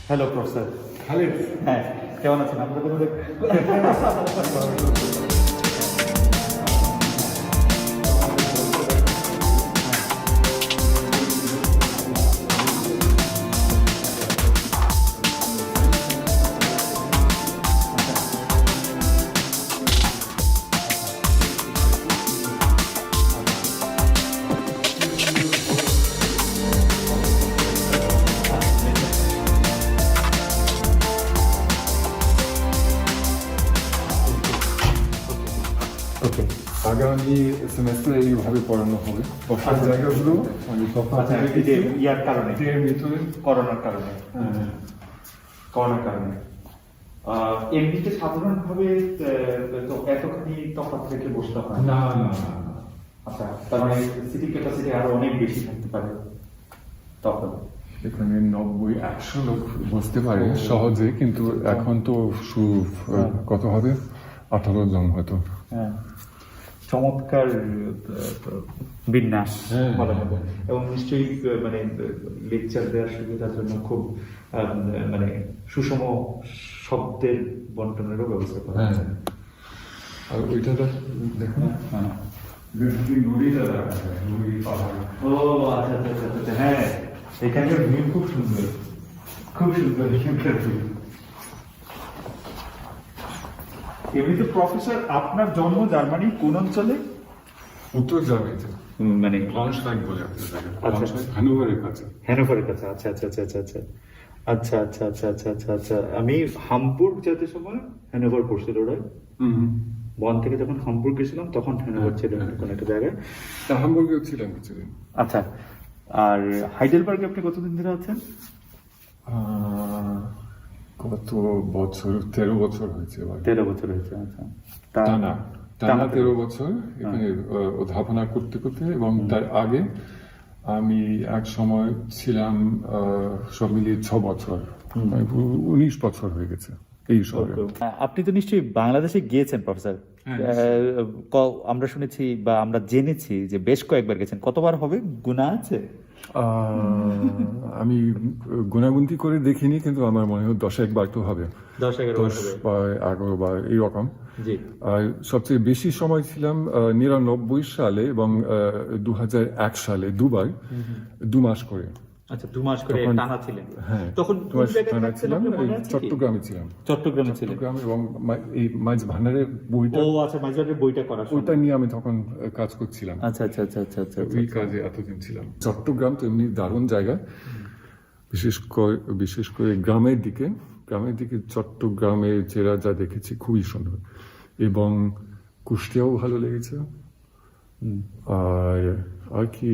Hello professor Khalid, হ্যাঁ কেমন আছেন আপনাদের ওকে আগামী সেমেস্টারে এইভাবে পড়ানো হবে। বসার জায়গাগুলো মানে আচ্ছা এই যে ইয়ার কারণে এর ভিতরে করোনার কারণে করোনার কারণে এমনিতে সাধারণভাবে তো এতখানি তফাৎ থেকে বসতে হয় না না আচ্ছা তার মানে সিটিং ক্যাপাসিটি আরো অনেক বেশি থাকতে পারে তখন এখানে 90-100 লোক বসতে পারে সহজে, কিন্তু এখন তো কত হবে 18 জন হয়তো। হ্যাঁ চমৎকার বিন্যাস হ্যাঁ। বলা যাবে এবং নিশ্চয়ই মানে লেকচার দেওয়ার সুবিধার জন্য খুব মানে সুষম শব্দের বন্টনেরও ব্যবস্থা করা হ্যাঁ, হয়েছে। আর ওইটা দেখুন হ্যাঁ। নদীটা দেখা যায়, নদী পাহাড়। ও আচ্ছা আচ্ছা আচ্ছা আচ্ছা হ্যাঁ এখানকার ভিউ খুব সুন্দর খুব সুন্দর এখানকার ভিউ। এমনিতে প্রফেসর আপনার জন্ম জার্মানির কোন অঞ্চলে? উত্তর জার্মানিতে মানে ব্রাউনশভাইগ বলে একটা জায়গা, আচ্ছা। ব্রাউনশভাইগ হানোভারের কাছে। হ্যানোভারের কাছে আচ্ছা আচ্ছা আচ্ছা আচ্ছা আচ্ছা আচ্ছা আচ্ছা আচ্ছা আচ্ছা আচ্ছা আচ্ছা আমি হামবুর্গ যেতে সময় হ্যানোভার পড়ছিল ওরা বন থেকে যখন হামবুর্গ গেছিলাম তখন হ্যানোভার ছিল কোন একটা জায়গায়। তা হামবুর্গেও ছিলাম কিছুদিন। আচ্ছা আর হাইডেলবার্গে আপনি কতদিন ধরে আছেন? কত বছর, 13 বছর হয়েছে এবার। 13 বছর হয়েছে আচ্ছা টানা টানা 13 বছর এখানে অধ্যাপনা করতে করতে। এবং তার আগে আমি এক সময় ছিলাম সব মিলিয়ে 6 বছর, 19 বছর হয়ে গেছে এই শহরে। আপনি তো নিশ্চয়ই বাংলাদেশে গিয়েছেন প্রফেসর? আমরা শুনেছি বা আমরা জেনেছি যে বেশ কয়েকবার গেছেন, কতবার হবে গুণা আছে? আমি গুনাগুনতি করে দেখিনি, কিন্তু আমার মনে হয় 10-11 বার তো হবে, 10-11 বার হবে 10 বা 11 বার এইরকম। জি আর সবচেয়ে বেশি সময় ছিলাম 99 সালে এবং 2001 সালে দুবার, 2 মাস করে। আচ্ছা 2 মাস করে তখন- টানা ছিলেন? হ্যাঁ, তখন 2 কোন মাস জায়গায় টানা থাকতেন ছিলাম, আপনার মনে এই আছে কি? চট্টগ্রামে ছিলাম। চট্টগ্রামে ছিলেন। চট্টগ্রাম এবং এই মাঝ ভান্ডারের বইটা, ও আচ্ছা মাঝবারের বইটা করার সময়। ওইটা নিয়ে আমি তখন কাজ করছিলাম। আচ্ছা আচ্ছা আচ্ছা আচ্ছা আচ্ছা ওই কাজে এতদিন ছিলাম। চট্টগ্রাম তো এমনি দারুণ জায়গা, বিশেষ করে গ্রামের দিকে চট্টগ্রামের জেলা যা দেখেছি খুবই সুন্দর, এবং কুষ্টিয়াও ভালো লেগেছে। আর কি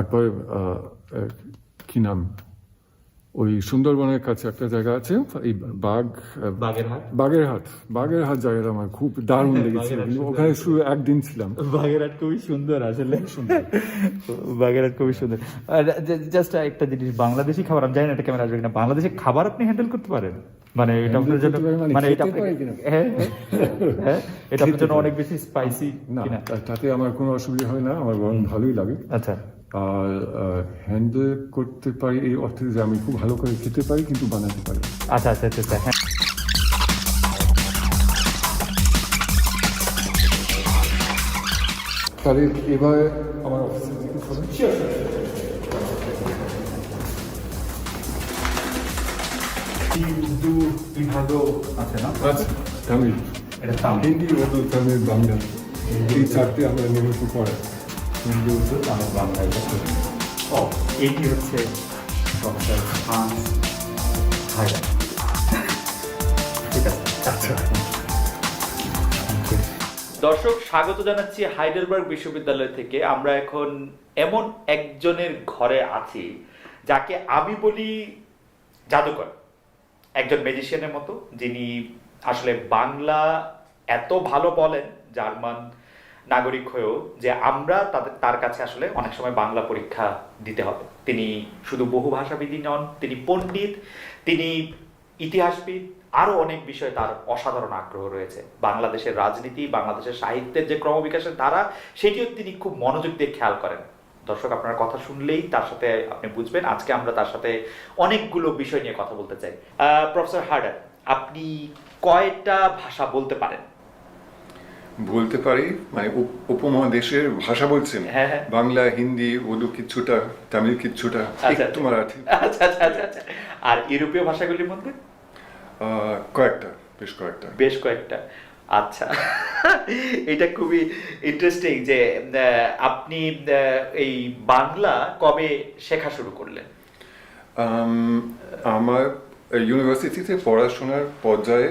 একবার কি নাম, ওই সুন্দরবনের কাছে একটা জায়গা আছে, এই বাগেরহাট। বাগেরহাট জায়গাটা আমার খুব দারুণ লেগেছে। বাগেরহাট সুন্দর। ওখানে শুধু একদিন ছিলাম। বাগেরহাট খুবই সুন্দর আসলে, বাগেরহাট খুবই সুন্দর। জাস্ট একটা জিনিস, বাংলাদেশি খাবার আমি জানি না এটা কেমন আসবে কিনা, বাংলাদেশি খাবার আপনি হ্যান্ডেল করতে পারেন? মানে এটা আপনার জন্য মানে এটা হ্যাঁ হ্যাঁ এটা আপনার জন্য অনেক বেশি স্পাইসি না, কিনা? তাতে আমার কোনো অসুবিধা হয় না, আমার বরং ভালোই লাগে। আচ্ছা আর হ্যান্ডেল করতে পারি এই অর্থে যে আমি খুব ভালো করে খেতে পারি, কিন্তু বানাতে পারি। আচ্ছা আচ্ছা আচ্ছা আচ্ছা হ্যাঁ তাহলে এবার আমার অফিসে জিজ্ঞেস করুন। উর্দু বিভাগও আছে না? আচ্ছা, তামিল, এটা তামিল, হিন্দি, উর্দু, তামিল, বাংলা, এই চারটে আমরা নিয়মিত পড়াই। হিন্দি উর্দু তামিল বাংলা। ও এইটি হচ্ছে প্রফেসর হান্স হায়দার। ঠিক আছে আচ্ছা, দর্শক স্বাগত জানাচ্ছি হাইডেলবার্গ বিশ্ববিদ্যালয় থেকে। আমরা এখন এমন একজনের ঘরে আছি যাকে আমি বলি জাদুকর, একজন ম্যাজিশিয়ানের মতো, যিনি আসলে বাংলা এত ভালো বলেন জার্মান নাগরিক হয়েও যে আমরা তার কাছে আসলে অনেক সময় বাংলা পরীক্ষা দিতে হবে। তিনি শুধু বহুভাষাবিদই নন, তিনি পণ্ডিত, তিনি ইতিহাসবিদ, আরও অনেক বিষয়ে তার অসাধারণ আগ্রহ রয়েছে। বাংলাদেশের রাজনীতি, বাংলাদেশের সাহিত্যের যে ক্রমবিকাশের ধারা, সেটিও তিনি খুব মনোযোগ দিয়ে খেয়াল করেন। দর্শক আপনার কথা শুনলেই তার সাথে আপনি বুঝবেন। আজকে আমরা তার সাথে অনেকগুলো বিষয় নিয়ে কথা বলতে চাই। প্রফেসর হায়দার, আপনি কয়টা ভাষা বলতে পারেন? বলতে পারি, মানে উপমহাদেশের ভাষা বলছেন? হ্যাঁ, হ্যাঁ। বাংলা, হিন্দি, উর্দু কিছুটা, তামিল কিছুটা, একটু মারাঠি। আচ্ছা আচ্ছা আচ্ছা আচ্ছা। আর ইউরোপীয় ভাষাগুলির মধ্যে? কয়েকটা, বেশ কয়েকটা। বেশ কয়েকটা। আচ্ছা। এটা খুবই ইন্টারেস্টিং যে আপনি এই বাংলা কবে শেখা শুরু করলেন? আমার ইউনিভার্সিটিতে পড়াশোনার পর্যায়ে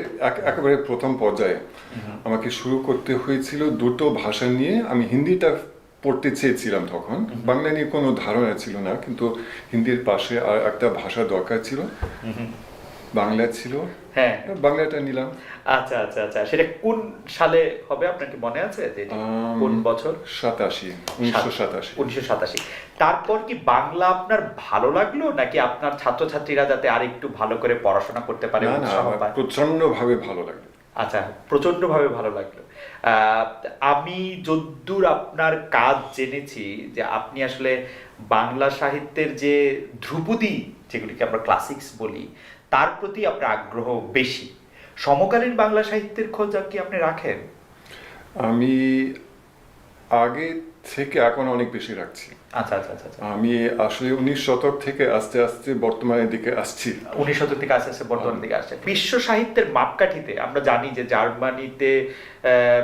একেবারে প্রথম পর্যায়ে আমাকে শুরু করতে হয়েছিল দুটো ভাষা নিয়ে। আমি হিন্দিটা পড়তে চেয়েছিলাম তখন, বাংলা নিয়ে কোনো ধারণা ছিল না, কিন্তু হিন্দির পাশে আর একটা ভাষা দরকার ছিল, বাংলা ছিল। হ্যাঁ, বাংলাটা নিলাম। আচ্ছা আচ্ছা আচ্ছা। সেটা কোন সালে হবে আপনার কি মনে আছে যে এটি কোন বছর? 1987। 1987। তারপর কি বাংলা আপনার ভালো লাগলো, নাকি আপনার ছাত্রছাত্রীরা যাতে আর একটু ভালো করে পড়াশোনা করতে পারে না না, উৎসাহ আমার পায়? প্রচন্ড ভাবে ভালো লাগলো। আচ্ছা, প্রচন্ড ভাবে ভালো লাগলো। আমি যদ্দূর আপনার কাজ জেনেছি যে আপনি আসলে বাংলা সাহিত্যের যে ধ্রুপদী, যেগুলিকে আমরা ক্লাসিক্স বলি, তার প্রতি আপনার আগ্রহ বেশি। সমকালীন বাংলা সাহিত্যের খোঁজ কি আপনি রাখেন? আমি আগে থেকে এখন অনেক বেশি রাখছি। আচ্ছা আচ্ছা আচ্ছা আচ্ছা। আমি আসলে 19 শতক থেকে আস্তে আস্তে বর্তমানের দিকে আসছি। 19 শতক থেকে আস্তে আস্তে বর্তমানের দিকে আসছে। বিশ্ব সাহিত্যের মাপকাঠিতে আমরা জানি যে জার্মানিতে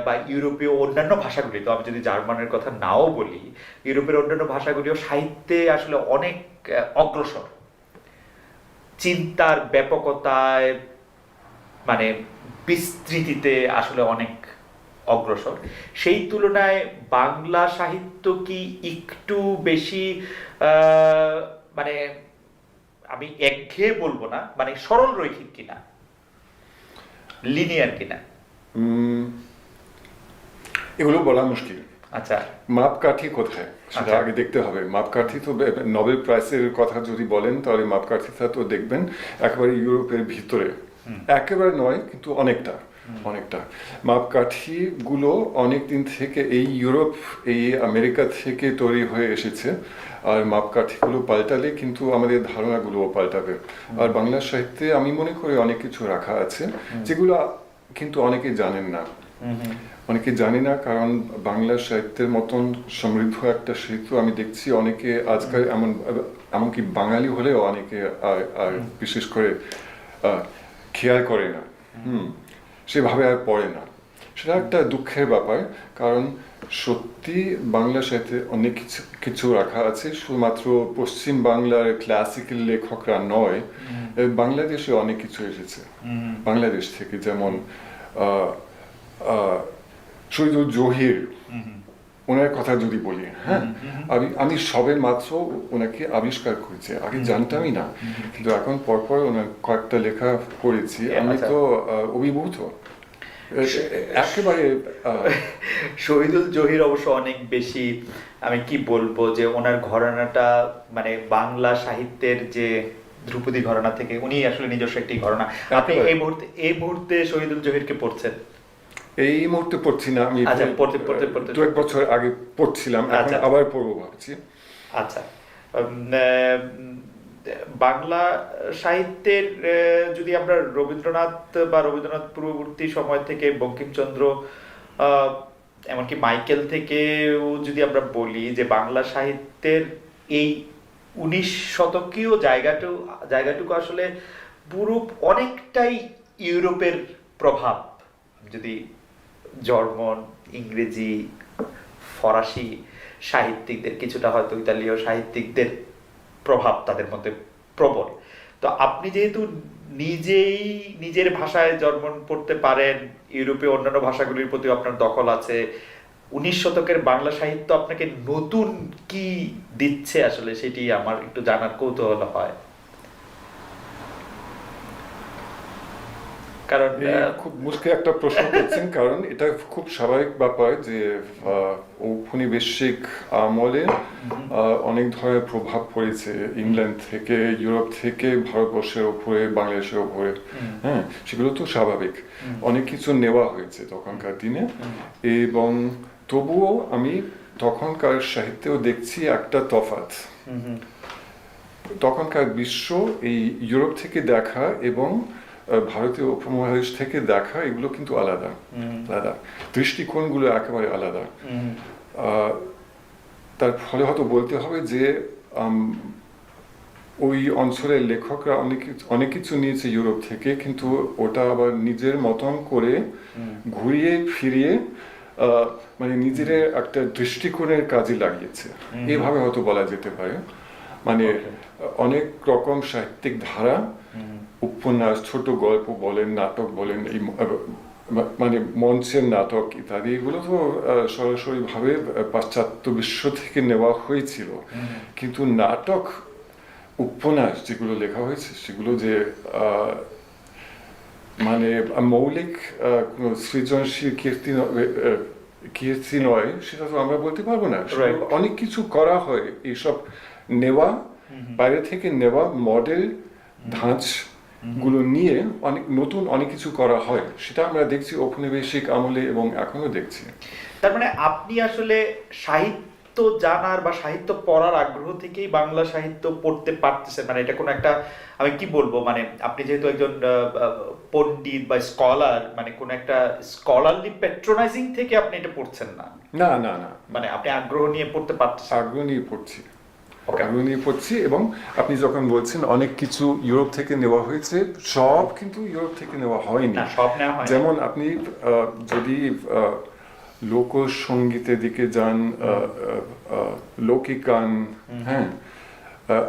বা ইউরোপীয় অন্যান্য ভাষাগুলি, তো আমি যদি জার্মানের কথা নাও বলি, ইউরোপের অন্যান্য ভাষাগুলিও সাহিত্যে আসলে অনেক অগ্রসর, চিন্তার ব্যাপকতায়, মানে বিস্তৃতিতে আসলে অনেক অগ্রসর। সেই তুলনায় বাংলা সাহিত্য কি একটু বেশি মানে আমি একঘেয়ে বলবো না, মানে সরল রৈখিক কিনা, লিনিয়ার কিনা? এগুলো বলা মুশকিল। আচ্ছা, মাপকাঠি কোথায় সেটা আচ্ছা। আগে দেখতে হবে। মাপকাঠি তো নোবেল প্রাইজের কথা যদি বলেন, তাহলে মাপকাঠিটা তো দেখবেন একেবারে ইউরোপের ভিতরে, একেবারে নয় কিন্তু অনেকটা অনেকটা। মাপকাঠিগুলো অনেক দিন থেকে এই ইউরোপ, এই আমেরিকা থেকে তৈরি হয়ে এসেছে, আর মাপকাঠিগুলো পাল্টালে কিন্তু আমাদের ধারণাগুলোও পাল্টাবে। আর বাংলা সাহিত্যে আমি মনে করি অনেক কিছু রাখা আছে যেগুলো কিন্তু অনেকে জানেন না। অনেকে জানি না, কারণ বাংলা সাহিত্যের মতন সমৃদ্ধ একটা সাহিত্য আমি দেখছি অনেকে আজকাল এমনকি বাঙালি হলেও অনেকে আর বিশেষ করে খেয়াল করে না, সেভাবে আর পড়ে না। সেটা একটা দুঃখের ব্যাপার, কারণ সত্যি বাংলা সাহিত্যে অনেক কিছু রাখা আছে। শুধুমাত্র পশ্চিম বাংলার ক্লাসিক্যাল লেখকরা নয়, বাংলাদেশে অনেক কিছু এসেছে বাংলাদেশ থেকে। যেমন শহীদুল জহির, ওনার কথা যদি বলি, হ্যাঁ, আমি সবে মাত্র ওনাকে আবিষ্কার করেছি, আগে জানতামই না, কিন্তু এখন পরপর ওনার কয়েকটা লেখা পড়েছি, আমি তো অভিভূত একেবারে। শহীদুল জহির অবশ্য অনেক বেশি, আমি কি বলবো, যে ওনার ঘরানাটা মানে বাংলা সাহিত্যের যে ধ্রুপদী ঘরানা থেকে উনি আসলে নিজস্ব একটি ঘরানা। আপনি এই মুহূর্তে শহীদুল জহিরকে পড়ছেন? এই মুহূর্তে পড়ছি না, আমি আচ্ছা, পড়তে 2-1 বছর আগে পড়ছিলাম, এখন আবার পড়বো ভাবছি। আচ্ছা, বাংলা সাহিত্যের যদি আমরা রবীন্দ্রনাথ বা রবীন্দ্রনাথ পূর্ববর্তী সময় থেকে বঙ্কিমচন্দ্র, এমনকি মাইকেল থেকেও যদি আমরা বলি, যে বাংলা সাহিত্যের এই 19 শতকীয় জায়গাটুকু আসলে পুরো অনেকটাই ইউরোপের প্রভাব। যদি জার্মান, ইংরেজি, ফরাসি সাহিত্যিকদের, কিছুটা হয়তো ইতালীয় সাহিত্যিকদের প্রভাব তাদের মধ্যে প্রবল। তো আপনি যেহেতু নিজেই নিজের ভাষায় জার্মান পড়তে পারেন, ইউরোপীয় অন্যান্য ভাষাগুলির প্রতি আপনার দখল আছে, 19 শতকের বাংলা সাহিত্য আপনাকে নতুন কি দিচ্ছে আসলে, সেটি আমার একটু জানার কৌতূহল হয়। কারণ খুব মুশকিল একটা প্রশ্ন করছেন, কারণ এটা খুব স্বাভাবিক ব্যাপার যে ঔপনিবেশিক আমলে অনেক ধরনের প্রভাব পড়েছে ইংল্যান্ড থেকে, ইউরোপ থেকে ভারতবর্ষের উপরে, বাংলাদেশের উপরে, হ্যাঁ, সেগুলো তো স্বাভাবিক। অনেক কিছু নেওয়া হয়েছে তখনকার দিনে, এবং তবুও আমি তখনকার সাহিত্যেও দেখছি একটা তফাৎ। তখনকার বিশ্ব এই ইউরোপ থেকে দেখা এবং ভারতীয় উপমহাদেশ থেকে দেখা এগুলো কিন্তু আলাদা আলাদা, দৃষ্টিকোণগুলো একেবারে আলাদা। তার ফলে হয়তো বলতে হবে যে ওই অঞ্চলের লেখকরা অনেক কিছু নিয়েছে ইউরোপ থেকে, কিন্তু ওটা আবার নিজের মতন করে ঘুরিয়ে ফিরিয়ে মানে নিজের একটা দৃষ্টিকোণের কাজে লাগিয়েছে, এভাবে হয়তো বলা যেতে পারে। মানে অনেক রকম সাহিত্যিক ধারা, উপন্যাস, ছোট গল্প বলেন, নাটক বলেন, এই মানে মঞ্চের নাটক ইত্যাদি, এগুলো তো সরাসরি ভাবে পাশ্চাত্য বিশ্ব থেকে নেওয়া হয়েছিল, কিন্তু নাটক, উপন্যাস যেগুলো লেখা হয়েছে সেগুলো যে মানে মৌলিক কোনো সৃজনশীল কীর্তি নয় সেটা তো আমরা বলতে পারবো না। অনেক কিছু করা হয়, এইসব নেওয়া, বাইরে থেকে নেওয়া মডেল ধাঁচ গুলো নিয়ে নতুন অনেক কিছু করা হয়, সেটা আমরা দেখছি ঔপনিবেশিক আমলে এবং এখনো দেখছি। তার মানে আপনি আসলে সাহিত্য জানার বা সাহিত্য পড়ার আগ্রহ থেকেই বাংলা সাহিত্য পড়তে পারতেছেন, মানে এটা কোনো একটা, আমি কি বলবো, মানে আপনি যেহেতু একজন পণ্ডিত বা স্কলার, মানে কোন একটা স্কলারলি প্যাট্রোনাইজিং থেকে আপনি এটা পড়ছেন না? না না না, মানে আপনি আগ্রহ নিয়ে পড়তে পারতেছেন? আগ্রহ নিয়ে পড়ছি, আগ্রহ নিয়ে পড়ছি। এবং আপনি যখন বলছেন অনেক কিছু ইউরোপ থেকে নেওয়া হয়েছে, সব কিন্তু ইউরোপ থেকে নেওয়া হয়নি। সব নেওয়া হয়। যেমন আপনি যদি লোকসঙ্গীতের দিকে যান, লৌকিক গান, হ্যাঁ,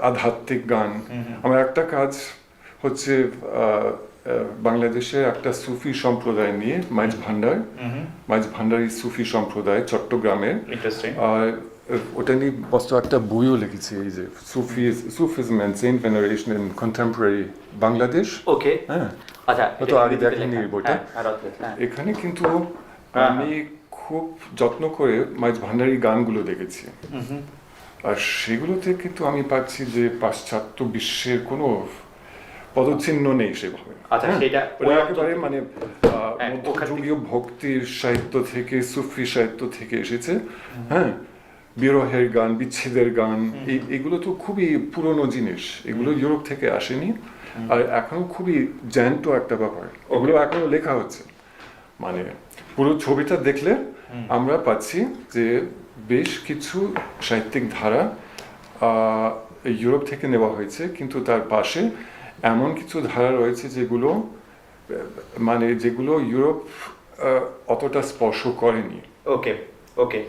আধ্যাত্মিক গান, আমার একটা কাজ হচ্ছে বাংলাদেশের একটা সুফি সম্প্রদায় নিয়ে, মাইজ ভান্ডারী সুফি সম্প্রদায় চট্টগ্রামের, আর ওটা নিয়ে মস্ত একটা বইও লিখেছি, এই যে Sufism and saint veneration in contemporary Bangladesh. Okay, হ্যাঁ, আচ্ছা, তো আগে দেখেননি এই বইটা। এখানে কিন্তু আমি খুব যত্ন করে মাইজ ভান্ডারী গানগুলো দেখেছি, আর সেগুলোতে কিন্তু আমি পাচ্ছি যে পাশ্চাত্য বিশ্বের কোনো পদচিহ্ন নেই সেভাবে। আচ্ছা, সেটা একেবারে মানে মধ্যযুগীয় ভক্তির সাহিত্য থেকে, সুফি সাহিত্য থেকে এসেছে। হ্যাঁ, বিরহের গান, বিচ্ছেদের গান, এগুলো তো খুবই পুরনো জিনিস, এগুলো ইউরোপ থেকে আসেনি, আর এখনো খুবই জ্যান্ত একটা ব্যাপার, এগুলো এখনো লেখা হচ্ছে। মানে পুরো ছবিটা দেখলে আমরা পাচ্ছি যে বেশ কিছু সাহিত্যিক ধারা ইউরোপ থেকে নেওয়া হয়েছে, কিন্তু তার পাশে এমন কিছু ধারা রয়েছে যেগুলো মানে যেগুলো ইউরোপ অতটা স্পর্শ করেনি। ওকে ওকে,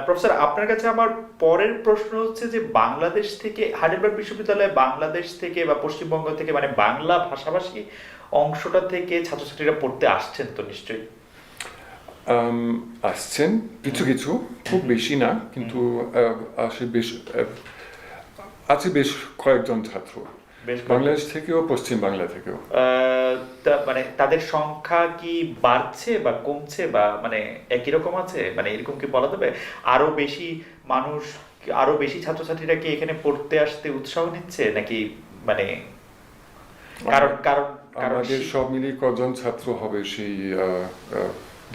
প্রফেসর, আপনার কাছে আমার পরের প্রশ্ন হচ্ছে যে বাংলাদেশ থেকে, হাইডেলবার্গ বিশ্ববিদ্যালয়ে বাংলাদেশ থেকে বা পশ্চিমবঙ্গ থেকে, মানে বাংলা ভাষাভাষী অংশটা থেকে ছাত্রছাত্রীরা পড়তে আসছেন তো নিশ্চয়ই? আসছেন কিছু কিছু, খুব বেশি না, কিন্তু আছে বেশ কয়েকজন ছাত্র, বাংলাদেশ থেকেও পশ্চিম বাংলা থেকেও। মানে তাদের সংখ্যা কি বাড়ছে বা কমছে, বা মানে একই রকম আছে, মানে এরকম কি বলা যাবে? আরো বেশি মানুষ, আরো বেশি ছাত্রছাত্রীরা কি এখানে পড়তে আসতে উৎসাহ নিচ্ছে নাকি, মানে কারণ কারণ আমাদের সব মিলিয়ে কজন ছাত্র হবে সেই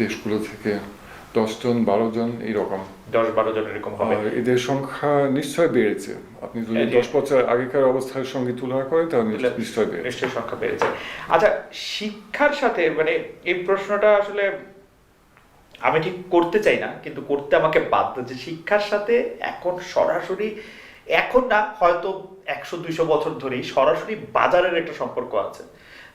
দেশগুলো থেকে? 10 জন 12 জন এইরকম, 10-12 জন এরকম হবে। এদের সংখ্যা নিশ্চয় বেড়েছে, আপনি যদি 10 বছর আগেকার অবস্থার সঙ্গে তুলনা করেন তাহলে নিশ্চয় বেড়েছে, নিশ্চয় সংখ্যা বেড়েছে। আচ্ছা, শিক্ষার সাথে, মানে এই প্রশ্নটা আসলে আমি ঠিক করতে চাই না, কিন্তু করতে আমাকে বাধ্য, যে শিক্ষার সাথে এখন সরাসরি, এখন না হয়তো 100-200 বছর ধরেই সরাসরি বাজারের একটা সম্পর্ক আছে।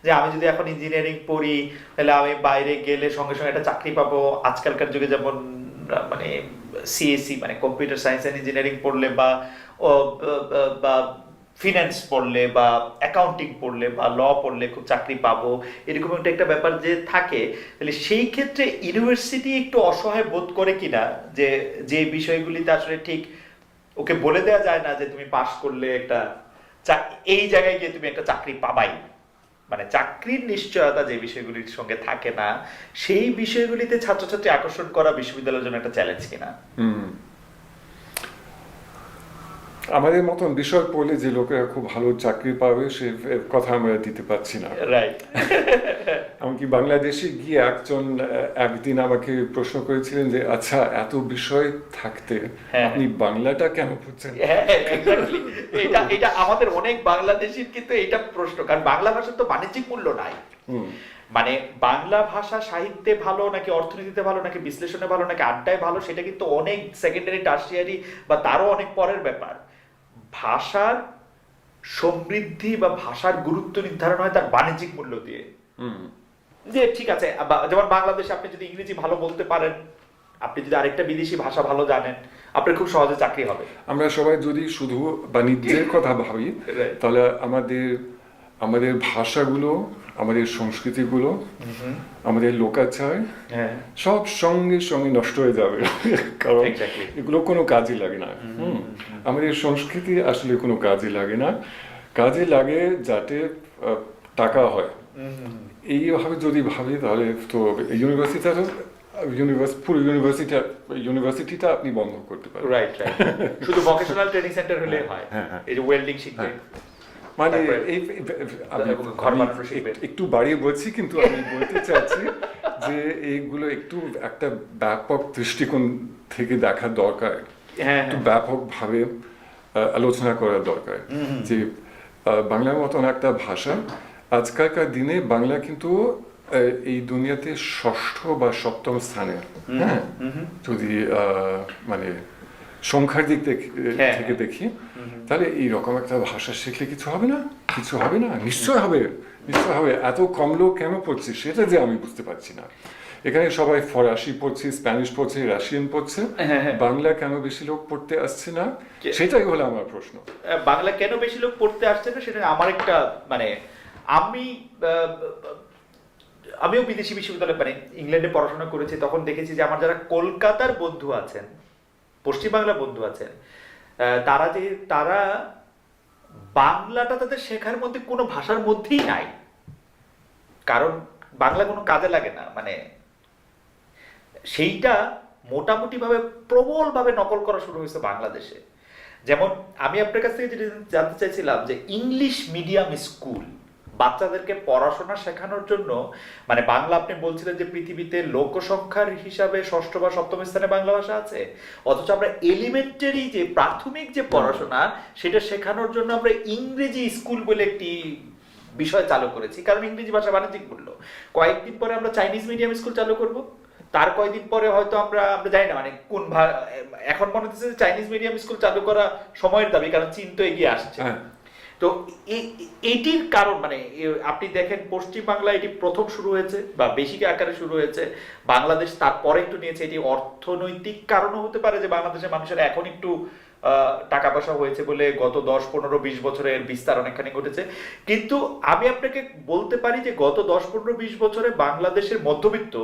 যে আমি যদি এখন ইঞ্জিনিয়ারিং পড়ি, তাহলে আমি বাইরে গেলে সঙ্গে সঙ্গে একটা চাকরি পাবো। আজকালকার যুগে যেমন মানে সিএসসি, মানে কম্পিউটার সায়েন্স অ্যান্ড ইঞ্জিনিয়ারিং পড়লে বা ফিন্যান্স পড়লে বা অ্যাকাউন্টিং পড়লে বা ল পড়লে খুব চাকরি পাবো, এরকম একটা ব্যাপার যে থাকে, তাহলে সেই ক্ষেত্রে ইউনিভার্সিটি একটু অসহায় বোধ করে কিনা, যে যে বিষয়গুলিতে আসলে ঠিক ওকে বলে দেওয়া যায় না যে তুমি পাস করলে একটা এই জায়গায় গিয়ে তুমি একটা চাকরি পাবাই, মানে চাকরির নিশ্চয়তা যে বিষয়গুলির সঙ্গে থাকে না, সেই বিষয়গুলিতে ছাত্রছাত্রী আকর্ষণ করা বিশ্ববিদ্যালয়ের জন্য একটা চ্যালেঞ্জ কিনা? আমাদের মতন বিষয় পড়লে যে লোকেরা খুব ভালো চাকরি পাবে সে কথা আমরা দিতে পারছি না। রাইট। এমনকি বাংলাদেশে গিয়ে একদিন আমাকে প্রশ্ন করেছিলেন যে আচ্ছা এত বিষয় থাকতে আপনি বাংলাটা কেন পড়ছেন? হ্যাঁ, exactly. এটা আমাদের অনেক বাংলাদেশির কিন্তু এটা প্রশ্ন, কারণ বাংলা ভাষার তো বাণিজ্যিক মূল্য নাই। মানে বাংলা ভাষা সাহিত্যে ভালো নাকি অর্থনীতিতে ভালো নাকি বিশ্লেষণে ভালো নাকি আড্ডায় ভালো, সেটা কিন্তু অনেক সেকেন্ডারি টার্সিয়ারি বা তারও অনেক পরের ব্যাপার। ভাষার সমৃদ্ধি বা ভাষার গুরুত্ব নির্ধারণ হয় তার বাণিজ্যিক মূল্য দিয়ে। যে ঠিক আছে, যেমন বাংলাদেশে আপনি যদি ইংরেজি ভালো বলতে পারেন, আপনি যদি আরেকটা বিদেশি ভাষা ভালো জানেন, আপনার খুব সহজে চাকরি হবে। আমরা সবাই যদি শুধু বাণিজ্যের কথা ভাবি তাহলে আমাদের ভাষাগুলো, আমাদের সংস্কৃতিগুলো, আমাদের লোকাচার সব সঙ্গে সঙ্গে নষ্ট হয়ে যাবে, কারণ এগুলো কোনো কাজে লাগে না। আমাদের সংস্কৃতি আসলে কোনো কাজে লাগে না, কাজে লাগে যাতে টাকা হয়। এইভাবে যদি ভাবি তাহলে তো পুরো ইউনিভার্সিটিটা আপনি বন্ধ করতে পারেন। রাইট রাইট, শুধু ভোকেশনাল ট্রেনিং সেন্টার হলে হয়, এই যে ওয়েল্ডিং শিখবে, মানে একটু বাড়িয়ে বলছি, কিন্তু আমি বলতে চাচ্ছি যে এইগুলো একটু একটা ব্যাপক দৃষ্টিকোণ থেকে দেখা দরকার, একটু ব্যাপকভাবে আলোচনা করা দরকার যে বাংলার মতন একটা ভাষা আজকালকার দিনে বাংলা কিন্তু এই দুনিয়াতে ষষ্ঠ বা সপ্তম স্থানে, হ্যাঁ, যদি মানে সংখ্যার দিক থেকে দেখি, তাহলে এইরকম একটা ভাষা শিখলে কিছু হবে না? কিছু হবে না? নিশ্চয় হবে, নিশ্চয় হবে। এত কম লোক কেন পড়ছে সেটা যে আমি বুঝতে পারছি না। এখানে সবাই ফরাসি পড়ছে, স্প্যানিশ পড়ছে, রাশিয়ান পড়ছে, বাংলা কেন বেশি লোক পড়তে আসছে না, সেটাই হলো আমার প্রশ্ন। বাংলা কেন বেশি লোক পড়তে আসছে না সেটা আমার একটা মানে আমিও বিদেশি বিশ্ববিদ্যালয়ে মানে ইংল্যান্ডে পড়াশোনা করেছি, তখন দেখেছি যে আমার যারা কলকাতার বন্ধু আছেন, পশ্চিমবাংলার বন্ধু আছেন, তারা বাংলাটা তাদের শেখার মধ্যে কোনো ভাষার মধ্যেই নাই, কারণ বাংলা কোনো কাজে লাগে না। মানে সেইটা মোটামুটি ভাবে প্রবল ভাবে নকল করা শুরু হয়েছে বাংলাদেশে। যেমন আমি আপনার কাছ থেকে যেটা জানতে চাইছিলাম যে ইংলিশ মিডিয়াম স্কুল বাচ্চাদেরকে পড়াশোনা শেখানোর জন্য, মানে বাংলা আপনি বলছিলেন যে পৃথিবীতে লোকসংখ্যার হিসাবে ষষ্ঠ বা সপ্তম স্থানে বাংলা ভাষা আছে, অথচ আমরা এলিমেন্টারি যে প্রাথমিক যে পড়াশোনা সেটা শেখানোর জন্য আমরা ইংরেজি স্কুল বলে একটি বিষয় চালু করেছি, কারণ ইংরেজি ভাষা বাণিজ্যিক মূল্য। কয়েকদিন পরে আমরা চাইনিজ মিডিয়াম স্কুল চালু করব, তার কয়েকদিন পরে হয়তো আমরা জানি না মানে কোন এখন মনে হচ্ছে যে চাইনিজ মিডিয়াম স্কুল চালু করা সময়ের দাবি, কারণ চীন তো এগিয়ে আসছে। তো এটির কারণ মানে আপনি দেখেন পশ্চিম বাংলা এটি প্রথম শুরু হয়েছে বা বেশি আকারে শুরু হয়েছে, বাংলাদেশ তারপরে একটু নিয়েছে। এটি অর্থনৈতিক কারণও হতে পারে যে বাংলাদেশের মানুষের এখন একটু টাকা পয়সা হয়েছে বলে গত 10-15-20 বছরের বিস্তার অনেকখানি ঘটেছে। কিন্তু আমি আপনাকে বলতে পারি যে গত 10-15-20 বছরে বাংলাদেশের মধ্যবিত্ত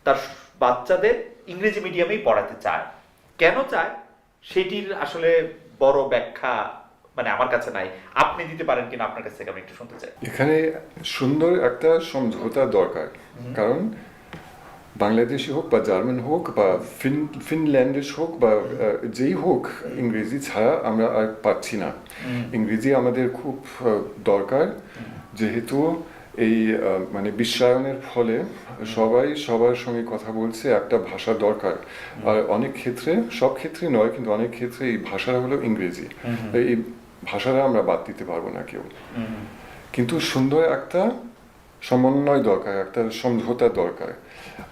তার বাচ্চাদের ইংরেজি মিডিয়ামেই পড়াতে চায়। কেন চায় সেটির আসলে বড় ব্যাখ্যা মানে আমার কাছে নাই, আপনি দিতে পারেন কিনা আপনার কাছ থেকে আমি একটু শুনতে চাই। এখানে সুন্দর একটা সমঝোতা দরকার, কারণ বাংলাদেশি হোক বা জার্মান হোক বা ফিনল্যান্ডিশ হোক বা যেই হোক, ইংরেজি ছাড়া আমরা আর পাচ্ছি না। ইংরেজি আমাদের খুব দরকার, যেহেতু এই মানে বিশ্বায়নের ফলে সবাই সবার সঙ্গে কথা বলছে, একটা ভাষা দরকার। আর অনেক ক্ষেত্রে, সব ক্ষেত্রে নয় কিন্তু অনেক ক্ষেত্রে এই ভাষাটা হলো ইংরেজি। এই ভাষাটা আমরা বাদ দিতে পারবো না কেউ, কিন্তু সুন্দর একটা সমন্বয় দরকার, একটা সমঝোতা দরকার।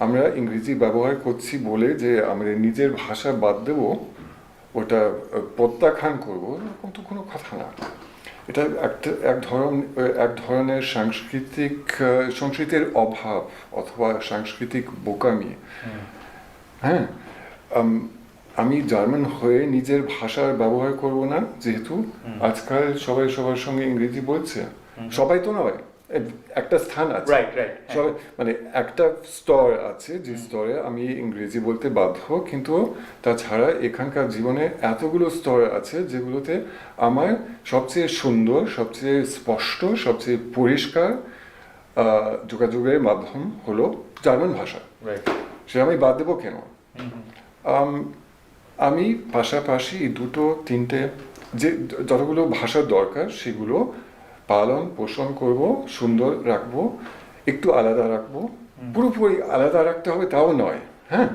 আমরা ইংরেজি ব্যবহার করছি বলে যে আমাদের নিজের ভাষা বাদ দেব, ওটা প্রত্যাখ্যান করবো, এরকম তো কোনো কথা না। এটা এক ধরনের সংস্কৃতির অভাব অথবা সাংস্কৃতিক বোকামি। হ্যাঁ, আমি জার্মান হয়ে নিজের ভাষার ব্যবহার করব না, যেহেতু আজকাল সবাই সবার সঙ্গে ইংরেজি বলছে। সবাই তো নয়, একটা স্থান আছে, সবাই মানে একটা স্তর আছে যে স্তরে আমি ইংরেজি বলতে বাধ্য, কিন্তু তাছাড়া এখানকার জীবনে এতগুলো স্তর আছে যেগুলোতে আমার সবচেয়ে সুন্দর, সবচেয়ে স্পষ্ট, সবচেয়ে পরিষ্কার যোগাযোগের মাধ্যম হলো জার্মান ভাষা। সে আমি বাদ দেবো কেন? আমি পাশাপাশি দুটো তিনটে যে যতগুলো ভাষার দরকার সেগুলো পালন পোষণ করব, সুন্দর রাখবো, একটু আলাদা রাখবো। পুরোপুরি আলাদা রাখতে হবে তাও নয়, হ্যাঁ,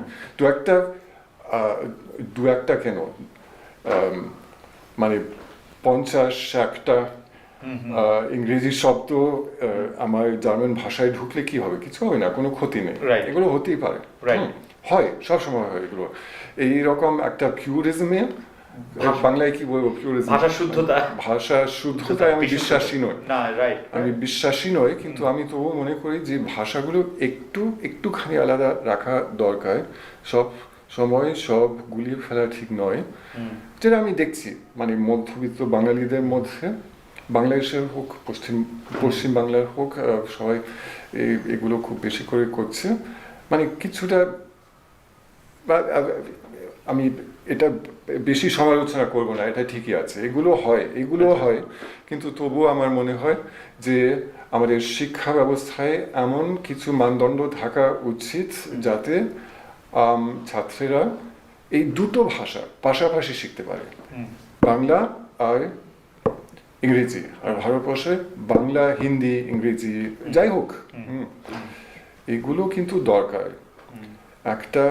দু একটা কেন, মানে 50-60টা ইংরেজি শব্দ আমার জার্মান ভাষায় ঢুকলে কি হবে? কিছু হবে না, কোনো ক্ষতি নেই। Right. এগুলো হতেই পারে, Right. হয়, সবসময় হয় এগুলো। এইরকম একটা পিউরিজমে, বাংলায় কি বলবো, পিউরিজম, ভাষা শুদ্ধতা। ভাষা শুদ্ধতায় আমি বিশ্বাসী নই। না, রাইট, আমি বিশ্বাসী নই, কিন্তু আমি তবুও মনে করি যে ভাষাগুলো একটুখানি আলাদা রাখা দরকার। সব সময় সব গুলিয়ে ফেলা ঠিক নয়, যেটা আমি দেখছি মানে মধ্যবিত্ত বাঙালিদের মধ্যে, বাংলাদেশের হোক পশ্চিম বাংলার হোক, সবাই এগুলো খুব বেশি করে করছে। মানে কিছুটা আমি এটা বেশি সমালোচনা করব না, এটা ঠিকই আছে, এগুলো হয়, কিন্তু তবুও আমার মনে হয় যে আমাদের শিক্ষা ব্যবস্থায় এমন কিছু মানদণ্ড থাকা উচিত যাতে ছাত্রীরা এই দুটো ভাষা পাশাপাশি শিখতে পারে, বাংলা আর ইংরেজি। আর ভারতবর্ষে বাংলা, হিন্দি, ইংরেজি যাই হোক, এগুলো কিন্তু দরকার। একটা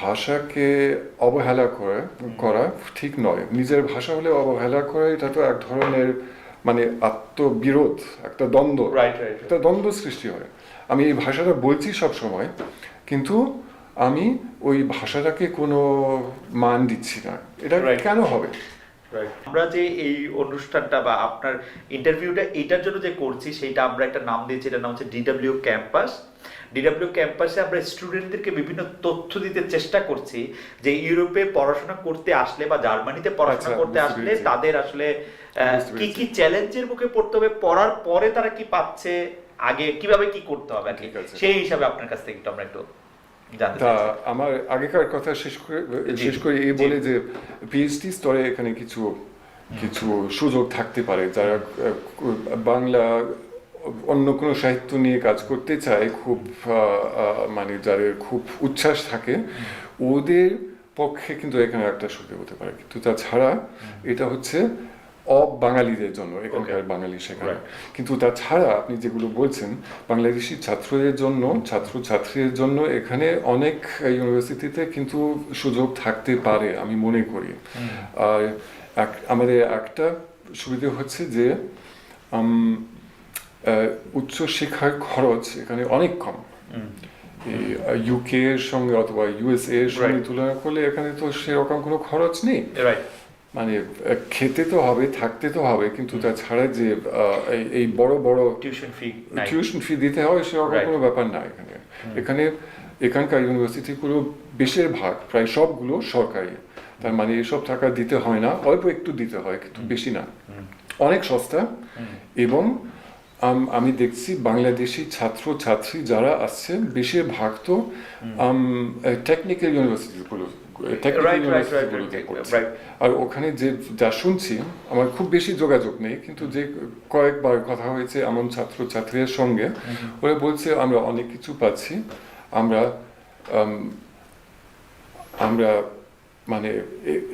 ভাষাকে অবহেলা করা ঠিক নয়। নিজের ভাষা হলে অবহেলা করা, এটা তো এক ধরনের মানে আত্মবিরোধ, একটা দ্বন্দ্ব, একটা দ্বন্দ্ব সৃষ্টি হয়। আমি এই ভাষাটা বলছি সব সময়, কিন্তু আমি ওই ভাষাটাকে কোনো মান দিচ্ছি না, এটা কেন হবে? আমরা যে এই অনুষ্ঠানটা বা আপনার ইন্টারভিউটা এটার জন্য যে করছি, সেইটা আমরা একটা নাম দিয়েছি, এটার নাম হচ্ছে ডিডব্লিউ ক্যাম্পাস। ডিডব্লিউ ক্যাম্পাসে আমরা স্টুডেন্টদেরকে বিভিন্ন তথ্য দিতে চেষ্টা করছি যে ইউরোপে পড়াশোনা করতে আসলে বা জার্মানিতে পড়াশোনা করতে আসলে তাদের আসলে কি কি চ্যালেঞ্জের মুখে পড়তে হবে, পড়ার পরে তারা কি পাচ্ছে, আগে কিভাবে কি করতে হবে, সেই হিসাবে আপনার কাছ থেকে আমরা একটু জানতে তা চাই। আমার আগেকার কথা শেষ করে এই বলে যে পিএইচডি স্তরে এখানে কিছু সুযোগ থাকতে পারে, যারা বাংলা অন্য কোনো সাহিত্য নিয়ে কাজ করতে চায়, খুব মানে যাদের খুব উচ্ছ্বাস থাকে, ওদের পক্ষে কিন্তু এখানে একটা সুযোগ হতে পারে। কিন্তু তাছাড়া এটা হচ্ছে অবাঙালিদের জন্য, এখানকার বাঙালি শেখানো। কিন্তু তাছাড়া আপনি যেগুলো বলছেন বাংলাদেশি ছাত্রদের জন্য, ছাত্রছাত্রীদের জন্য এখানে অনেক ইউনিভার্সিটিতে কিন্তু সুযোগ থাকতে পারে আমি মনে করি। আর আমাদের একটা সুবিধা হচ্ছে যে উচ্চশিক্ষার খরচ এখানে অনেক কম। ইউকে এর সঙ্গে অথবা ইউএসএ এর সঙ্গে তুলনা করলে এখানে তো সেরকম কোনো খরচ নেই। মানে খেতে তো হবে, থাকতে তো হবে, কিন্তু তাছাড়া যে এই বড় বড় টিউশন ফি দিতে হয় সেরকম কোনো ব্যাপার না এখানে। এখানকার ইউনিভার্সিটিগুলো বেশিরভাগ, প্রায় সবগুলো সরকারি, তার মানে এসব টাকা দিতে হয় না, অল্প একটু দিতে হয়, কিন্তু বেশি না, অনেক সস্তা। এবং আমি দেখছি বাংলাদেশি ছাত্রছাত্রী যারা আসছে বেশিরভাগ তো টেকনিক্যাল ইউনিভার্সিটিগুলো, আর ওখানে যে যা শুনছি, আমার খুব বেশি যোগাযোগ নেই, কিন্তু যে কয়েকবার কথা হয়েছে এমন ছাত্রছাত্রীদের সঙ্গে, ওরা বলছে আমরা অনেক কিছু পাচ্ছি, আমরা মানে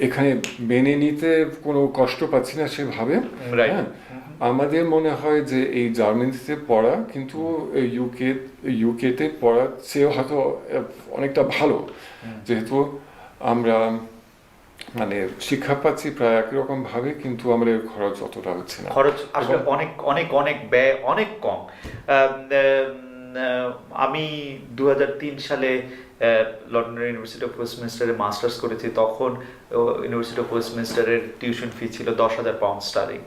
এখানে মেনে নিতে কোনো কষ্ট পাচ্ছি না সেভাবে। হ্যাঁ, আমাদের মনে হয় যে এই জার্মানিতে পড়া কিন্তু ইউকেতে পড়ার চেয়েও হয়তো অনেকটা ভালো, যেহেতু আমরা মানে শিক্ষা পাচ্ছি প্রায় একই রকম ভাবে, কিন্তু আমাদের খরচ অতটা হচ্ছে না। খরচ আসলে অনেক অনেক অনেক ব্যয় অনেক কম। আমি 2003 সালে লন্ডন ইউনিভার্সিটি অফ ওয়েস্টমিনস্টারে মাস্টার্স করেছি, তখন ইউনিভার্সিটি অফ ওয়েস্টমিনস্টারের টিউশন ফি ছিল 10,000 পাউন্ড স্টার্লিং।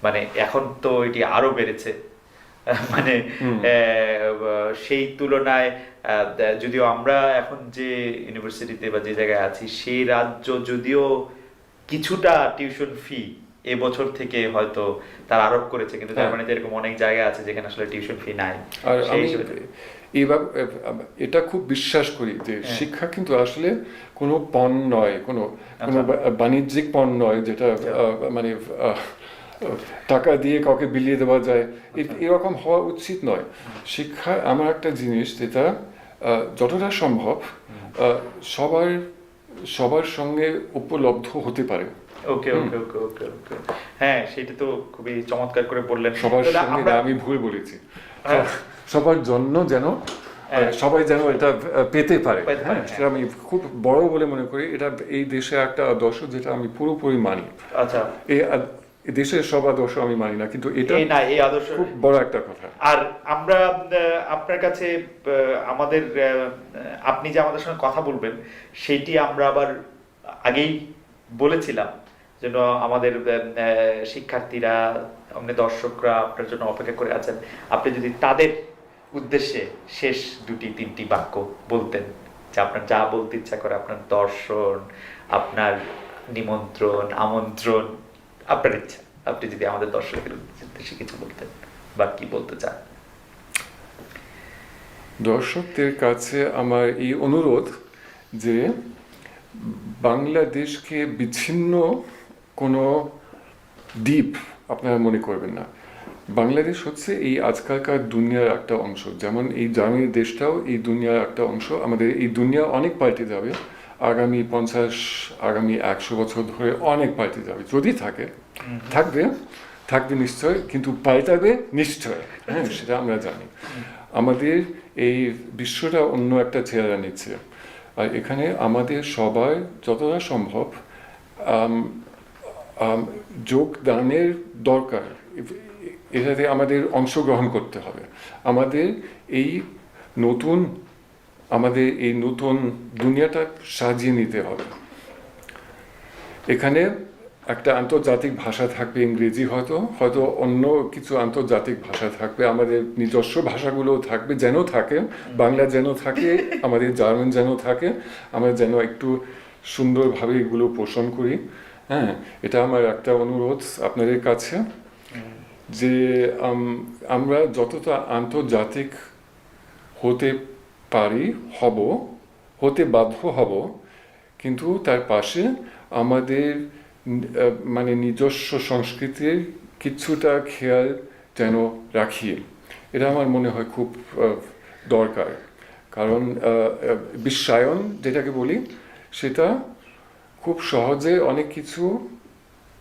মানে এখন তো এটি আরো বেড়েছে, মানে সেই তুলনায় যদিও আমরা এখন যে ইউনিভার্সিটিতে বা যে জায়গায় আছি, সেই রাজ্য যদিও কিছুটা টিউশন ফি এবছর থেকে হয়তো তার আরোপ করেছে, কিন্তু জার্মানিতে এরকম অনেক জায়গা আছে যেখানে আসলে টিউশন ফি নাই। আর আমি এটা খুব বিশ্বাস করি যে শিক্ষা কিন্তু আসলে কোনো পণ্য নয়, কোনো বাণিজ্যিক পণ্য নয়, যেটা মানে টাকা দিয়ে কাউকে বিলিয়ে দেওয়া যায়, এরকম হওয়া উচিত নয়। শিক্ষা এমন একটা জিনিস যেটা যতটা সম্ভব সবার সঙ্গে উপলব্ধ হতে পারে। ওকে ওকে ওকে ওকে ওকে হ্যাঁ, সেটা তো খুবই চমৎকার করে বললেন। সবার তাহলে সঙ্গে আমরা- আমি ভুল বলেছি, হ্যাঁ। সবার জন্য যেন হ্যাঁ। সবাই যেন এটা পেতে পারে, পেতে পারে, হ্যাঁ, সেটা আমি খুব বড় বলে মনে করি। এটা এই দেশে একটা আদর্শ যেটা আমি পুরোপুরি মানি। আচ্ছা, এই দেশের সব আদর্শ আমি মানি না, কিন্তু এটা এই আদর্শ খুব বড় একটা কথা। আর আমরা আপনার কাছে আমাদের আপনি যে আমাদের সঙ্গে কথা বলবেন সেইটি আমরা আবার আগেই বলেছিলাম, যেন আমাদের শিক্ষার্থীরা, আমাদের দর্শকরা আপনার জন্য অপেক্ষা করে আছেন। আপনি যদি তাদের উদ্দেশ্যে শেষ 2-3টি বাক্য বলতেন, যে আপনার যা বলতে ইচ্ছা করে, আপনার দর্শন, আপনার নিমন্ত্রণ, আমন্ত্রণ, আপনার ইচ্ছা, আপনি যদি আমাদের দর্শকদের উদ্দেশ্যে কিছু বলতেন বা কি বলতে চান। দর্শকদের কাছে আমার এই অনুরোধ যে বাংলাদেশকে বিচ্ছিন্ন কোনো দ্বীপ আপনারা মনে করবেন না। বাংলাদেশ হচ্ছে এই আজকালকার দুনিয়ার একটা অংশ, যেমন এই জার্মানি দেশটাও এই দুনিয়ার একটা অংশ। আমাদের এই দুনিয়া অনেক পাল্টে যাবে আগামী 50, আগামী 100 বছর ধরে অনেক পাল্টে যাবে, যদি থাকবে নিশ্চয়, কিন্তু পাল্টাবে নিশ্চয়, হ্যাঁ, সেটা আমরা জানি। আমাদের এই বিশ্বটা অন্য একটা চেহারা নিচ্ছে, আর এখানে আমাদের সবার যতটা সম্ভব যোগদানের দরকার। এটাতে আমাদের অংশগ্রহণ করতে হবে। আমাদের এই নতুন দুনিয়াটা সাজিয়ে নিতে হবে। এখানে একটা আন্তর্জাতিক ভাষা থাকবে, ইংরেজি, হয়তো অন্য কিছু আন্তর্জাতিক ভাষা থাকবে, আমাদের নিজস্ব ভাষাগুলোও থাকবে, যেন থাকে, বাংলা যেন থাকে, আমাদের জার্মান যেন থাকে, আমরা যেন একটু সুন্দরভাবে এগুলো পোষণ করি। হ্যাঁ, এটা আমার একটা অনুরোধ আপনাদের কাছে, যে আমরা যতটা আন্তর্জাতিক হতে পারি হতে বাধ্য হব, কিন্তু তার পাশে আমাদের মানে নিজস্ব সংস্কৃতির কিছুটা খেয়াল যেন রাখি। এটা আমার মনে হয় খুব দরকার, কারণ বিশ্বায়ন যেটাকে বলি, সেটা খুব সহজে অনেক কিছু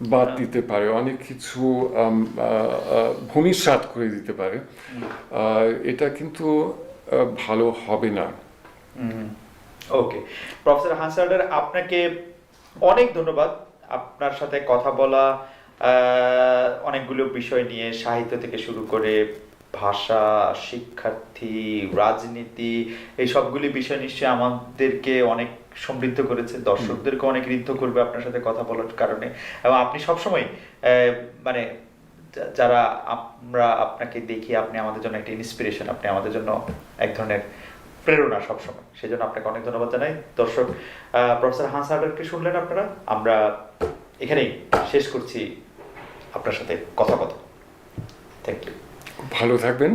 বাদ দিতে পারে, অনেক কিছু ভূমিসাৎ করে দিতে পারে, আর এটা কিন্তু ভালো হবে না। ওকে, প্রফেসর হান্স হার্ডার, আপনাকে অনেক ধন্যবাদ। আপনার সাথে কথা বলা অনেকগুলো বিষয় নিয়ে, সাহিত্য থেকে শুরু করে ভাষা, শিক্ষার্থী, রাজনীতি, এই সবগুলি বিষয় নিশ্চয়ই আমাদেরকে অনেক সমৃদ্ধ করেছে, দর্শকদেরকে অনেক ঋদ্ধ করবে আপনার সাথে কথা বলার কারণে। এবং আপনি সবসময় মানে যারা আমরা আপনাকে দেখি, আপনি আমাদের জন্য একটা ইন্সপিরেশন, আপনি আমাদের জন্য এক ধরনের প্রেরণা সবসময়। সেই জন্য আপনাকে অনেক ধন্যবাদ জানাই। দর্শক, প্রফেসর হান্স হার্ডারকে শুনলেন আপনারা। আমরা এখানেই শেষ করছি আপনার সাথে কথা। Thank you. ভালো থাকবেন।